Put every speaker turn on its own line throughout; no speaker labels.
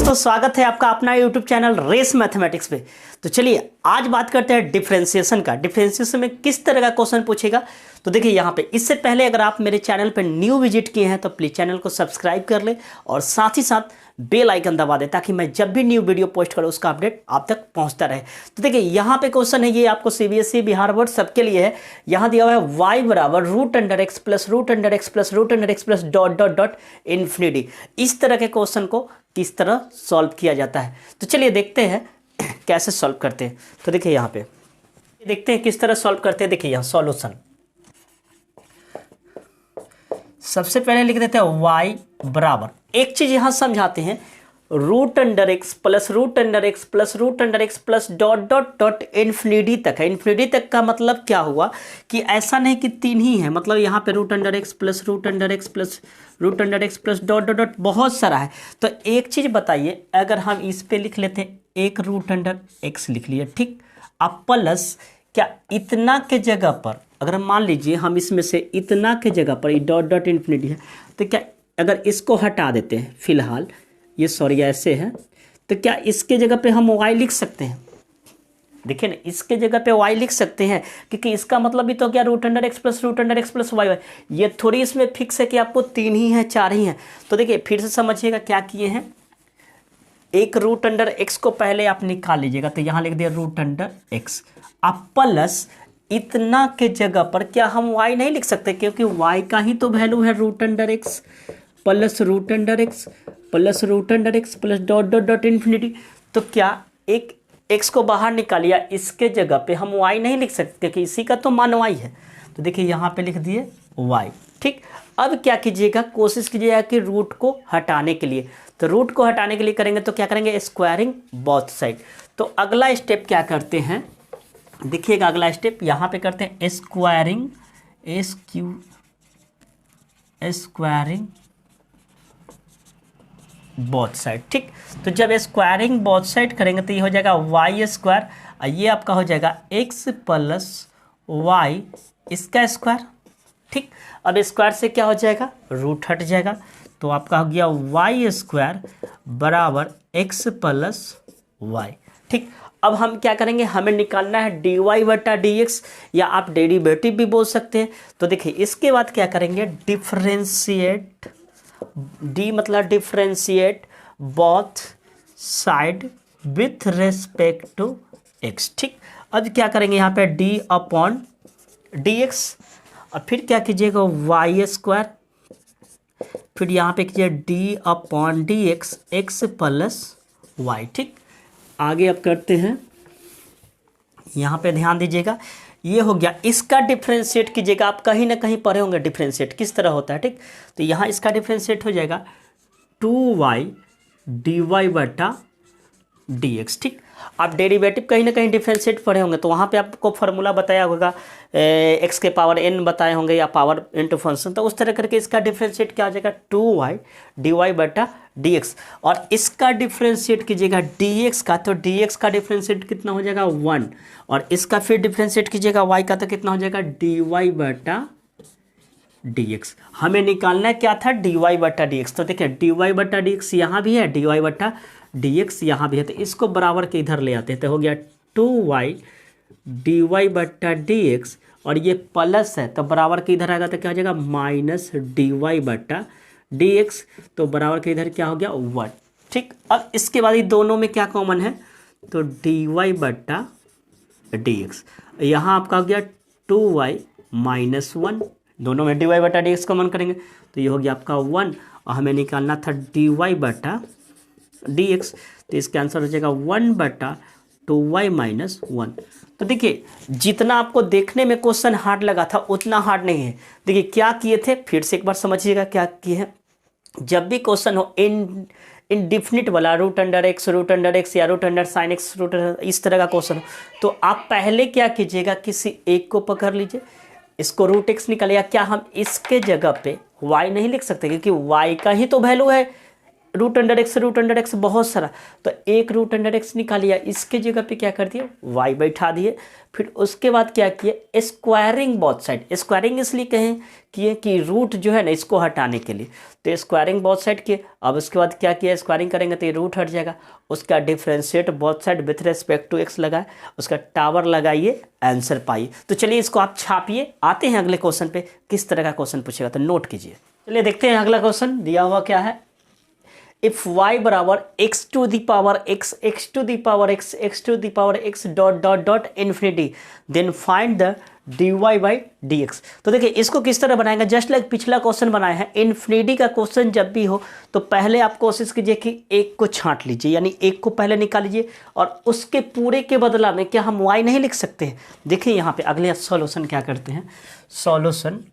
दोस्तों, स्वागत है आपका अपना यूट्यूब चैनल रेस मैथमेटिक्स पे। तो चलिए आज बात करते हैं डिफरेंशिएशन का। डिफरेंशिएशन में किस तरह का क्वेश्चन पूछेगा। तो देखिए यहाँ पे, इससे पहले अगर आप मेरे चैनल पे न्यू विजिट किए हैं तो प्लीज़ चैनल को सब्सक्राइब कर ले और साथ ही साथ बेल आइकन दबा दे ताकि मैं जब भी न्यू वीडियो पोस्ट करूँ उसका अपडेट आप तक पहुँचता रहे। तो देखिए यहाँ पे क्वेश्चन है, ये आपको CBSE बिहार बोर्ड सबके लिए है। यहाँ दिया हुआ है y बराबर √x plus √x plus √x plus dot dot dot infinity. इस तरह के क्वेश्चन को किस तरह सॉल्व किया जाता है, तो चलिए देखते हैं कैसे सॉल्व करते हैं। तो देखिए यहाँ पे देखते हैं किस तरह सॉल्व करते हैं। देखिए यहाँ सॉल्यूशन, सबसे पहले लिख देते हैं y बराबर, एक चीज यहां समझाते हैं, √x plus √x plus √x plus dot dot dot infinity तक है। इन्फिनिटी तक का मतलब क्या हुआ कि ऐसा नहीं कि तीन ही है, मतलब यहाँ पे √x plus √x plus √x plus dot dot dot बहुत सारा है। तो एक चीज बताइए, अगर हम इस पे लिख लेते हैं एक √x लिख लिए, ठीक। अब प्लस क्या इतना के जगह पर, अगर मान लीजिए हम इसमें से इतना के जगह पर ये डॉट डॉट इन्फिनिटी है, तो क्या अगर इसको हटा देते हैं फिलहाल, ये सॉरी ऐसे है, तो क्या इसके जगह पे हम y लिख सकते हैं। देखिए ना, इसके जगह पे y लिख सकते हैं क्योंकि इसका मतलब भी तो क्या √x plus √x plus y। ये थोड़ी इसमें फिक्स है कि आपको तीन ही है चार ही है। तो देखिए फिर से समझिएगा क्या किए हैं, एक √x को पहले आप निकाल लीजिएगा, तो यहाँ लिख दिया √x। अब प्लस इतना के जगह पर क्या हम y नहीं लिख सकते, क्योंकि y का ही तो वैल्यू है √x plus √x plus √x plus dot dot dot infinity. तो क्या एक x को बाहर निकालिया, इसके जगह पे हम y नहीं लिख सकते क्योंकि इसी का तो मान y है। तो देखिए यहाँ पे लिख दिए y, ठीक। अब क्या कीजिएगा, कोशिश कीजिएगा कि रूट को हटाने के लिए, तो रूट को हटाने के लिए करेंगे तो क्या करेंगे, स्क्वायरिंग बोथ साइड। तो अगला स्टेप क्या करते हैं, देखिएगा अगला स्टेप यहाँ पे करते हैं स्क्वायरिंग स्क्वायरिंग बोथ साइड, ठीक। तो जब स्क्वायरिंग बोथ साइड करेंगे तो ये हो जाएगा y स्क्वायर, और ये आपका हो जाएगा x प्लस y इसका स्क्वायर, ठीक। अब स्क्वायर से क्या हो जाएगा, रूट हट जाएगा, तो आपका हो गया y स्क्वायर बराबर x प्लस y, ठीक। अब हम क्या करेंगे, हमें निकालना है dy बटा dx, या आप डेरिवेटिव भी बोल सकते हैं। तो देखिए इसके बाद क्या करेंगे, डिफरेंशिएट, डी मतलब differentiate both side with respect to x, ठीक। अब क्या करेंगे यहाँ पे d अपॉन dx, और फिर क्या कीजिएगा y स्क्वायर, फिर यहाँ पे कीजिए d upon dx x plus y, ठीक। आगे अब करते हैं, यहाँ पे ध्यान दीजिएगा, ये हो गया। इसका डिफरेंशिएट कीजिएगा, आप कहीं ना कहीं पढ़े होंगे डिफरेंशिएट किस तरह होता है, ठीक। तो यहाँ इसका डिफरेंशिएट हो जाएगा 2y dy बटा dx, ठीक। आप डेरिवेटिव कहीं ना कहीं डिफरेंशिएट पढ़े होंगे, तो वहाँ पे आपको फार्मूला बताया होगा, x के पावर n बताए होंगे या पावर इनटू फंक्शन, तो उस तरह करके इसका डिफरेंशिएट क्या हो जाएगा 2y dy बटा dx। और इसका डिफरेंशिएट कीजिएगा dx का, तो dx का डिफरेंशिएट कितना हो जाएगा 1, और इसका फिर डिफरेंशिएट कीजिएगा y का, तो कितना हो जाएगा dy बटा dx। हमें निकालना क्या था, dy बटा dx। तो देखिए dy बटा dx यहाँ भी है, dy बटा dx यहाँ भी है, तो इसको बराबर के इधर ले आते हैं, तो हो गया 2y dy बटा dx, और ये प्लस है तो बराबर के इधर आएगा तो क्या हो जाएगा माइनस dy बटा dx, तो बराबर के इधर क्या हो गया 1, ठीक। अब इसके बाद ये दोनों में क्या कॉमन है, तो dy बटा dx, यहाँ आपका हो गया 2y माइनस 1, दोनों में dy बटा dx कॉमन करेंगे तो ये हो गया आपका 1, और हमें निकालना था dy बटा dx, तो इसका आंसर हो जाएगा 1 बटा 2y माइनस 1। तो देखिए जितना आपको देखने में क्वेश्चन हार्ड लगा था उतना हार्ड नहीं है। देखिए क्या किए थे, फिर से एक बार समझिएगा क्या किए हैं। जब भी क्वेश्चन हो इनडिफिनिट वाला √x या √sin x इस तरह का क्वेश्चन हो, तो आप पहले क्या कीजिएगा, किसी एक को पकड़ लीजिए, इसको √x निकालिएगा। क्या हम इसके जगह पे y नहीं लिख सकते, क्योंकि y का ही तो वैल्यू है रूट अंडर एक्स बहुत सारा, तो एक रूट अंडर एक्स निकालिए, इसके जगह पे क्या कर दिए y बैठा दिए। फिर उसके बाद क्या किए स्क्वायरिंग बोथ साइड। स्क्वायरिंग इसलिए कहें किए कि रूट जो है ना इसको हटाने के लिए, तो स्क्वायरिंग बोथ साइड किए। अब उसके बाद क्या किया स्क्वायरिंग करेंगे तो ये रूट हट जाएगा। उसका differentiate both side with respect to X लगाए, उसका टावर लगाइए, आंसर पाइए। तो चलिए इसको आप छापिए, आते हैं अगले क्वेश्चन पे किस तरह का क्वेश्चन पूछेगा, तो नोट कीजिए। चलिए देखते हैं अगला क्वेश्चन दिया हुआ क्या है। इफ y बराबर x to the power x, x to the power x, x to the power x dot dot dot infinity, then find the dy by dx। तो देखिए इसको किस तरह बनाएंगे, जस्ट लाइक पिछला क्वेश्चन बनाया है। इन्फिनिटी का क्वेश्चन जब भी हो तो पहले आप कोशिश कीजिए कि एक को छांट लीजिए, यानी एक को पहले निकाल लीजिए और उसके पूरे के बदला में क्या हम y नहीं लिख सकते हैं। देखिए यहाँ पे अगले सॉल्यूशन क्या करते हैं, सॉल्यूशन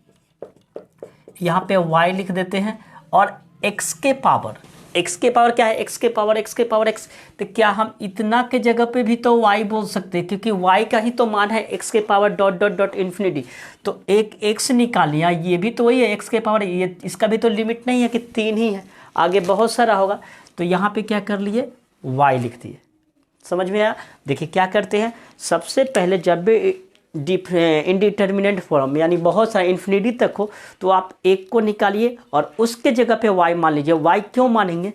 यहाँ पे y लिख देते हैं और x के पावर क्या है, x के पावर x, तो क्या हम इतना के जगह पे भी तो y बोल सकते हैं, क्योंकि y का ही तो मान है x के power dot dot dot infinity. तो एक x निकालिए, ये भी तो वही है x के पावर, ये इसका भी तो लिमिट नहीं है कि 3 ही है, आगे बहुत सारा होगा। तो यहाँ पे क्या कर लिए y लिख दिए। समझ में आया। देखिए क्या करते हैं, सबसे पहले जब भी इंडिटर्मिनेंट फॉर्म यानी बहुत सारा इन्फिनिटी तक हो तो आप एक को निकालिए और उसके जगह पे y मान लीजिए। y क्यों मानेंगे,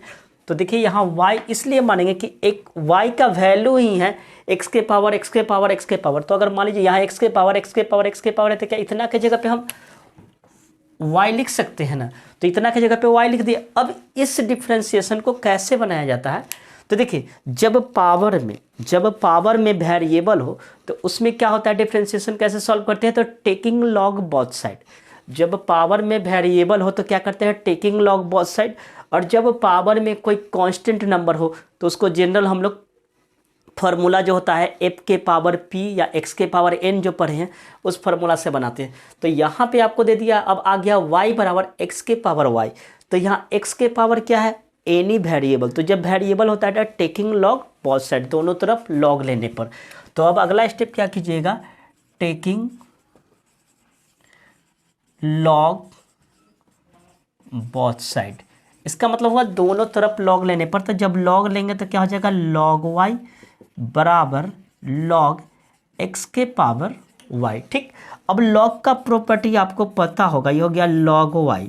तो देखिए यहाँ y इसलिए मानेंगे कि एक y का वैल्यू ही है x के पावर x के पावर x के पावर। तो अगर मान लीजिए यहाँ x के पावर x के पावर x के पावर है तो क्या इतना के जगह पे हम y लिख सकते हैं ना, तो इतना के जगह पे y लिख दिए। अब इस डिफ्रेंसिएशन को कैसे बनाया जाता है, तो देखिए जब पावर में वेरिएबल हो तो उसमें क्या होता है, डिफरेंशिएशन कैसे सॉल्व करते हैं, तो टेकिंग लॉग बोथ साइड। जब पावर में वेरिएबल हो तो क्या करते हैं, टेकिंग लॉग बोथ साइड। और जब पावर में कोई कांस्टेंट नंबर हो तो उसको जनरल हम लोग फार्मूला जो होता है f के पावर p या x के पावर n जो पढ़े हैं उस फार्मूला से बनाते हैं। तो यहाँ पे आपको दे दिया, अब आ गया y बराबर x के पावर y। तो यहाँ x के पावर क्या है, एनी वेरिएबल। तो जब वेरिएबल होता है टेकिंग लॉग बोथ साइड, दोनों तरफ लॉग लेने पर। तो अब अगला स्टेप क्या कीजिएगा, टेकिंग लॉग बोथ साइड, इसका मतलब हुआ दोनों तरफ लॉग लेने पर। तो जब लॉग लेंगे तो क्या हो जाएगा, लॉग y बराबर लॉग x के पावर y। ठीक, अब लॉग का प्रॉपर्टी आपको पता होगा, ये हो गया लॉग y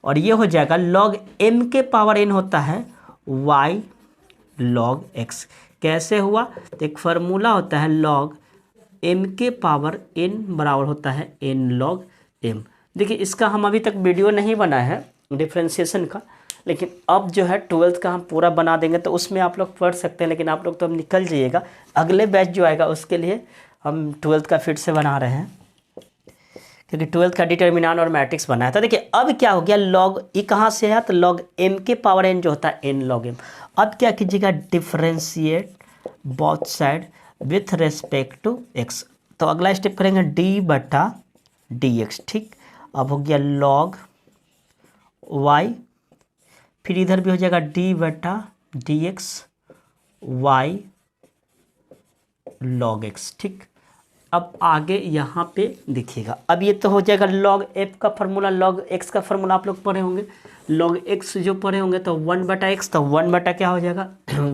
और ये हो जाएगा लॉग m के पावर n होता है y लॉग x। कैसे हुआ, तो एक फार्मूला होता है लॉग m के पावर n बराबर होता है n लॉग m। देखिए इसका हम अभी तक वीडियो नहीं बनाया है डिफ्रेंशिएशन का, लेकिन अब जो है 12th का हम पूरा बना देंगे तो उसमें आप लोग पढ़ सकते हैं। लेकिन आप लोग तो अब निकल जाइएगा, अगले बैच जो आएगा उसके लिए हम 12th का फिर से बना रहे हैं, क्योंकि 12th का डिटर्मिनेंट और मैट्रिक्स बनाया था। देखिए अब क्या हो गया, लॉग ई कहाँ से आया, तो लॉग m के पावर n जो होता है n लॉग m। अब क्या कीजिएगा, differentiate both side with respect to x। तो अगला स्टेप करेंगे d बटा dx। ठीक, अब हो गया लॉग y, फिर इधर भी हो जाएगा d बटा dx y लॉग x। ठीक, अब आगे यहाँ पे देखिएगा, अब ये तो हो जाएगा लॉग f का फार्मूला, लॉग x का फार्मूला आप लोग पढ़े होंगे, लॉग x जो पढ़े होंगे तो 1 बटा x, तो 1 बटा क्या हो जाएगा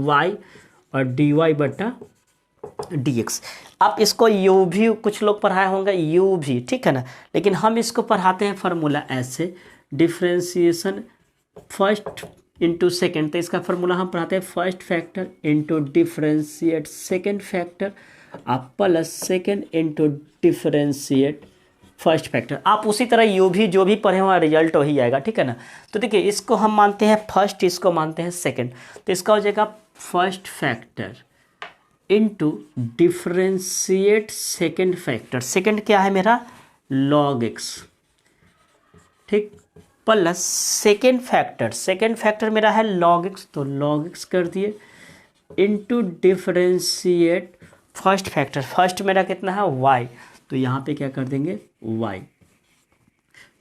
y और dy बटा dx। आप इसको u भी कुछ लोग पढ़ाए होंगे, u भी, ठीक है ना, लेकिन हम इसको पढ़ाते हैं फार्मूला ऐसे, डिफ्रेंशिएशन फर्स्ट इंटू सेकेंड। तो इसका फार्मूला हम पढ़ाते हैं first factor into differentiate second factor आप plus second into differentiate first factor. आप उसी तरह यू भी जो भी पढ़े हुआ रिजल्ट वही आएगा, ठीक है ना। तो देखिए इसको हम मानते हैं फर्स्ट, इसको मानते हैं सेकेंड, तो इसका हो जाएगा first factor into differentiate second factor. Second क्या है मेरा, लॉग एक्स, ठीक, प्लस सेकेंड फैक्टर मेरा है लॉग एक्स, तो लॉग एक्स कर दिए into differentiate first factor. First मेरा कितना है y, तो यहाँ पे क्या कर देंगे y।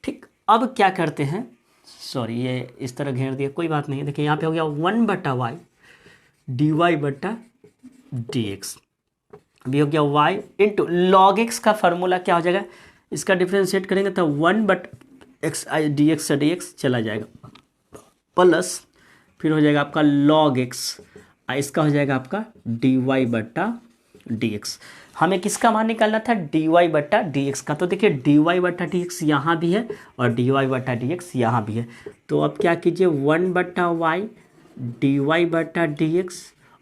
ठीक, अब क्या करते हैं, सॉरी ये इस तरह घेर दिया, कोई बात नहीं। देखिए यहाँ पे हो गया 1 बटा y dy बटा dx। अभी हो गया y इंटू लॉग एक्स का फार्मूला क्या हो जाएगा, इसका डिफ्रेंशिएट करेंगे तो 1 बटा एक्स dx से dx चला जाएगा, प्लस फिर हो जाएगा आपका log x, इसका हो जाएगा आपका dy बट्टा dx। हमें किसका मान निकालना था, dy बट्टा dx का। तो देखिए dy बट्टा dx यहाँ भी है और dy बट्टा dx यहाँ भी है। तो अब क्या कीजिए 1 बट्टा y dy बट्टा dx,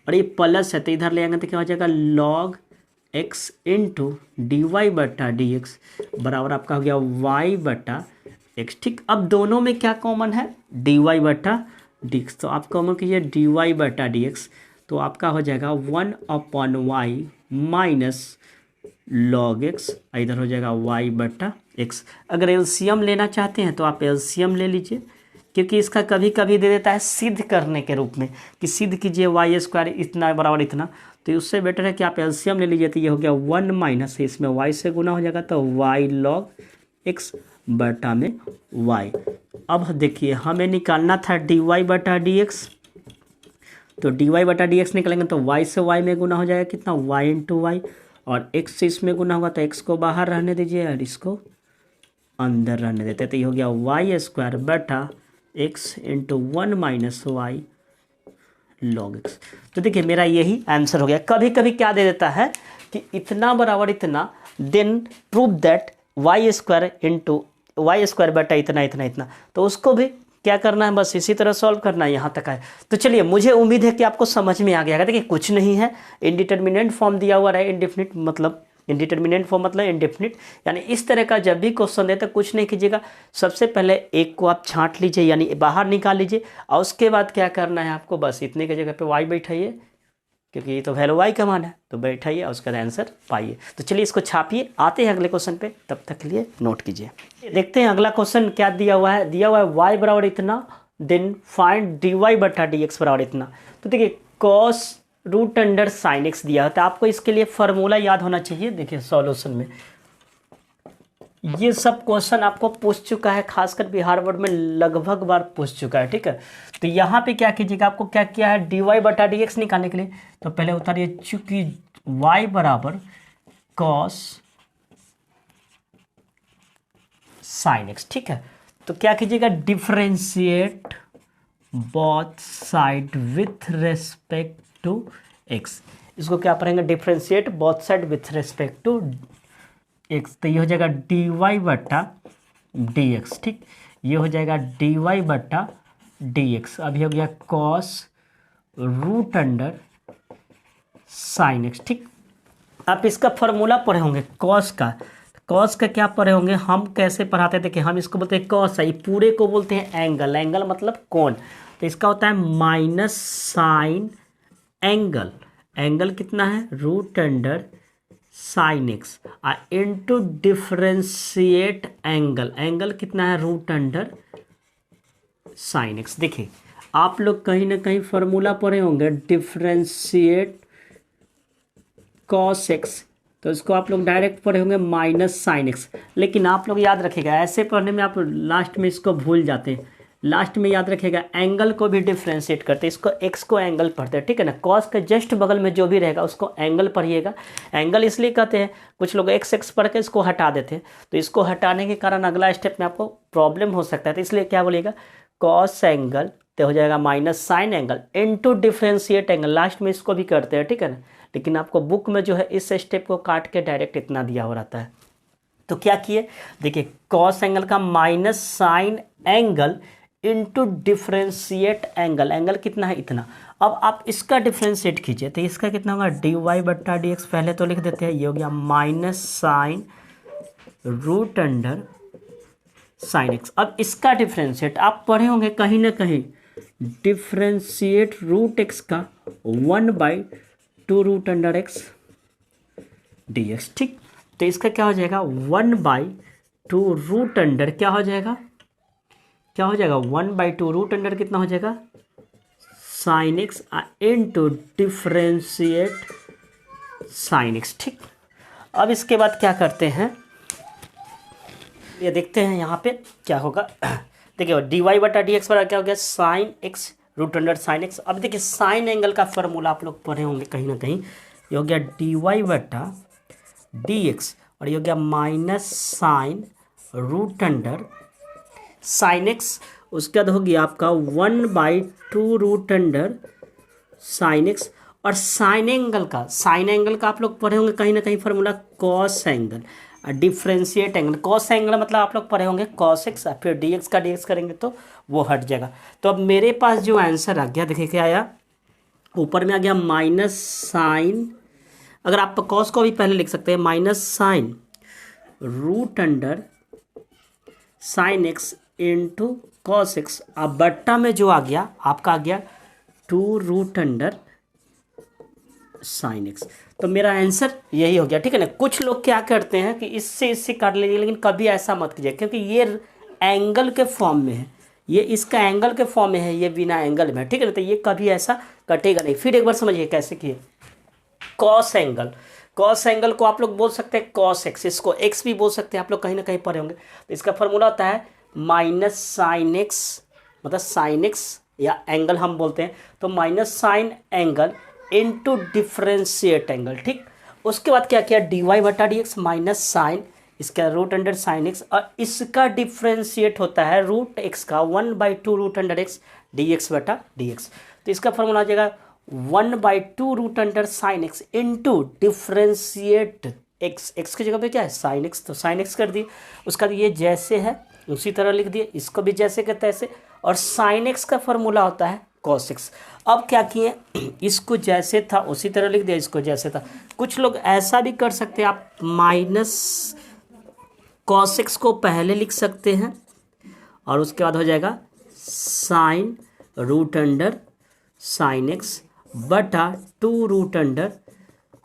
और ये प्लस है तो इधर ले आएंगे तो क्या हो जाएगा log x into D Y बट्टा डी एक्स बराबर आपका हो गया y बट्टा x। ठीक, अब दोनों में क्या कॉमन है, dy बट्टा dx। तो आप कॉमन कीजिए dy बट्टा dx, तो आपका हो जाएगा 1/y माइनस log x, इधर हो जाएगा y बट्टा x। अगर एलसीएम लेना चाहते हैं तो आप एलसीएम ले लीजिए, क्योंकि इसका कभी कभी दे देता है सिद्ध करने के रूप में कि सिद्ध कीजिए वाई स्क्वायर इतना बराबर इतना, तो उससे बेटर है कि आप एलसीएम ले लीजिए। तो ये हो गया 1 माइनस इसमें y से गुना हो जाएगा तो y log x बटा में y। अब देखिए हमें निकालना था dy बटा dx, तो dy बटा dx निकालेंगे तो y से y में गुना हो जाएगा कितना, y इंटू वाई, और x से इसमें गुना होगा तो x को बाहर रहने दीजिए और इसको अंदर रहने देते। तो ये हो गया वाई स्क्वायर बटा x into 1 minus Y log X. तो देखिए मेरा यही आंसर हो गया। कभी कभी क्या दे देता है कि इतना बराबर इतना, then prove that Y square into Y square बटा इतना इतना इतना, तो उसको भी क्या करना है, बस इसी तरह सॉल्व करना है। यहाँ तक है तो चलिए, मुझे उम्मीद है कि आपको समझ में आ गया। देखिए कुछ नहीं है, इनडिटर्मिनेंट फॉर्म दिया हुआ है, इंडेफिनिट मतलब इंडिटर्मिनेंट फॉर्म मतलब इंडेफिनिट, यानी इस तरह का जब भी क्वेश्चन दे तो कुछ नहीं कीजिएगा, सबसे पहले एक को आप छांट लीजिए यानी बाहर निकाल लीजिए, और उसके बाद क्या करना है आपको, बस इतने की जगह पे y बैठाइए, क्योंकि ये तो वैल्यू y का मान है, तो बैठाइए और उसका आंसर पाइए। तो चलिए इसको छापिए, आते हैं अगले क्वेश्चन पे, तब तक के लिए नोट कीजिए। देखते हैं अगला क्वेश्चन क्या दिया हुआ है। दिया हुआ है y बराबर इतना, देन फाइंड dy बटा dx बराबर इतना। तो देखिए cos root under sine X दिया है, तो आपको इसके लिए फॉर्मूला याद होना चाहिए। देखिए सॉल्यूशन में ये सब क्वेश्चन आपको पूछ चुका है, खासकर बिहार बोर्ड में लगभग बार पूछ चुका है, ठीक है। तो यहाँ पे क्या कीजिएगा, आपको क्या किया है, dy बटा dx निकालने के लिए तो पहले उतारिए, चूंकि y बराबर cos साइन एक्स, ठीक है। तो क्या कीजिएगा, differentiate both side with respect to x। इसको क्या पढ़ेंगे, differentiate both side with respect to x। तो ये हो जाएगा dy बटा dx, ठीक। ये हो जाएगा dy बटा dx। अभी हो गया cos root under sine x, ठीक। आप इसका फॉर्मूला पढ़े होंगे cos का। cos का क्या पढ़े होंगे, हम कैसे पढ़ाते थे कि हम इसको बोलते हैं cos है, पूरे को बोलते हैं एंगल, एंगल मतलब कोण। तो इसका होता है माइनस साइन एंगल, एंगल कितना है, root under sine X, into differentiate angle, angle कितना है, रूट अंडर साइन एक्स। देखिए आप लोग कहीं ना कहीं फॉर्मूला पढ़े होंगे डिफरेंशिएट कॉस एक्स, तो इसको आप लोग डायरेक्ट पढ़े होंगे माइनस साइन एक्स। लेकिन आप लोग याद रखिएगा, ऐसे पढ़ने में आप लास्ट में इसको भूल जाते हैं। लास्ट में याद रखिएगा एंगल को भी डिफ्रेंशिएट करते हैं, इसको एक्स को एंगल पढ़ते हैं, ठीक है ना। कॉस के जस्ट बगल में जो भी रहेगा उसको एंगल पढ़िएगा। एंगल इसलिए कहते हैं, कुछ लोग एक्स एक्स पढ़ के इसको हटा देते हैं, तो इसको हटाने के कारण अगला स्टेप में आपको प्रॉब्लम हो सकता है। तो इसलिए क्या बोलिएगा, कॉस एंगल तो हो जाएगा minus sine angle into differentiate angle, last में इसको भी करते हैं, ठीक है ना। लेकिन आपको बुक में जो है इस स्टेप को काट के डायरेक्ट इतना दिया हो रहता है। तो क्या किए, देखिए कॉस एंगल का minus sine angle into differentiate angle, angle कितना है इतना। अब आप इसका डिफरेंशिएट कीजिए, तो इसका कितना होगा, dy बट्टा dx, पहले तो लिख देते हैं, ये हो गया minus sine root under sine x. अब इसका डिफरेंशिएट आप पढ़े होंगे कहीं ना कहीं, डिफरेंशिएट रूट एक्स का 1/2 रूट अंडर एक्स dx, ठीक। तो इसका क्या हो जाएगा, 1/2 रूट अंडर क्या हो जाएगा, क्या हो जाएगा, 1/2 रूट अंडर कितना हो जाएगा, sign X into differentiate sine x, ठीक। अब इसके बाद क्या करते हैं, ये देखते हैं यहाँ पे क्या होगा। देखिए dy बटा dx बराबर क्या हो गया, sine x root under sine x. अब देखिए साइन एंगल का फॉर्मूला आप लोग पढ़े होंगे कहीं ना कहीं, ये हो गया dy बटा dx, और ये हो गया minus sine root under sine x, उसके बाद हो गया आपका 1/2 रूट अंडर साइन एक्स। और साइन एंगल का आप लोग पढ़े होंगे कहीं ना कहीं formula cos angle, differentiate angle. Cos angle मतलब आप लोग पढ़े होंगे कॉस एक्स, फिर डी एक्स का डी एक्स करेंगे तो वो हट जाएगा। तो अब मेरे पास जो आंसर आ गया, देखिए क्या आया, ऊपर में आ गया माइनस साइन, अगर आप कॉस को भी पहले लिख सकते हैं, minus sine root under sine x into cos x. अब बट्टा में जो आ गया आपका आ गया 2 रूट अंडर साइन एक्स। तो मेरा आंसर यही हो गया, ठीक है ना। कुछ लोग क्या करते हैं कि इससे काट लीजिए, लेकिन कभी ऐसा मत कीजिए क्योंकि ये एंगल के फॉर्म में है, ये इसका एंगल के फॉर्म में है, ये बिना एंगल में है, ठीक है ना। तो ये कभी ऐसा कटेगा नहीं। फिर एक बार समझिए कैसे किए। कॉस एंगल, कॉस एंगल को आप लोग बोल सकते हैं कॉस एक्स, इसको एक्स भी बोल सकते हैं, आप लोग कहीं ना कहीं पढ़े होंगे। तो इसका फॉर्मूला होता है माइनस साइन एक्स, मतलब साइन एक्स या एंगल हम बोलते हैं, तो minus sine angle into differentiate angle, ठीक। उसके बाद क्या किया, डी वाई बटा डी एक्स माइनस साइन, इसका रूट अंडर साइन एक्स, और इसका डिफरेंशिएट होता है रूट एक्स का 1/2 root under x d x बटा डी एक्स। तो इसका फॉर्मूला आ जाएगा 1/2 root under sine x into differentiate x. X की जगह पे क्या है साइन एक्स, तो साइन एक्स कर दिए। उसका ये जैसे है उसी तरह लिख दिए, इसको भी जैसे कहते हैं ऐसे। और साइन एक्स का फॉर्मूला होता है कॉस एक्स। अब क्या किए, इसको जैसे था उसी तरह लिख दिया, इसको जैसे था। कुछ लोग ऐसा भी कर सकते हैं, आप माइनस कॉस एक्स को पहले लिख सकते हैं और उसके बाद हो जाएगा sine root under sine x बटा 2 रूट अंडर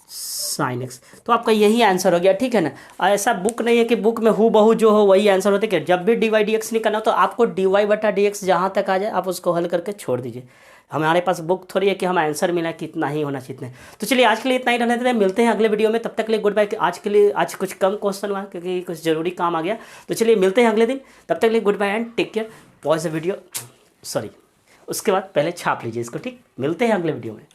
साइन एक्स। तो आपका यही आंसर हो गया, ठीक है ना। ऐसा बुक नहीं है कि बुक में हु बहू जो हो वही आंसर होते, कि जब भी डी वाई डी एक्स निकालना हो तो आपको डी वाई बटा डी एक्स जहाँ तक आ जाए आप उसको हल करके छोड़ दीजिए। हमारे पास बुक थोड़ी है कि हम आंसर मिला कि इतना ही होना चाहिए। तो चलिए आज के लिए इतना ही रहने देते हैं, मिलते हैं अगले वीडियो में। तब तक के लिए गुड बाय। आज के लिए आज कुछ कम क्वेश्चन हुआ क्योंकि कुछ ज़रूरी काम आ गया। तो चलिए मिलते हैं अगले दिन, तब तक के लिए goodbye and take care. Pause the video, sorry, उसके बाद पहले छाप लीजिए इसको, ठीक। मिलते हैं अगले वीडियो में।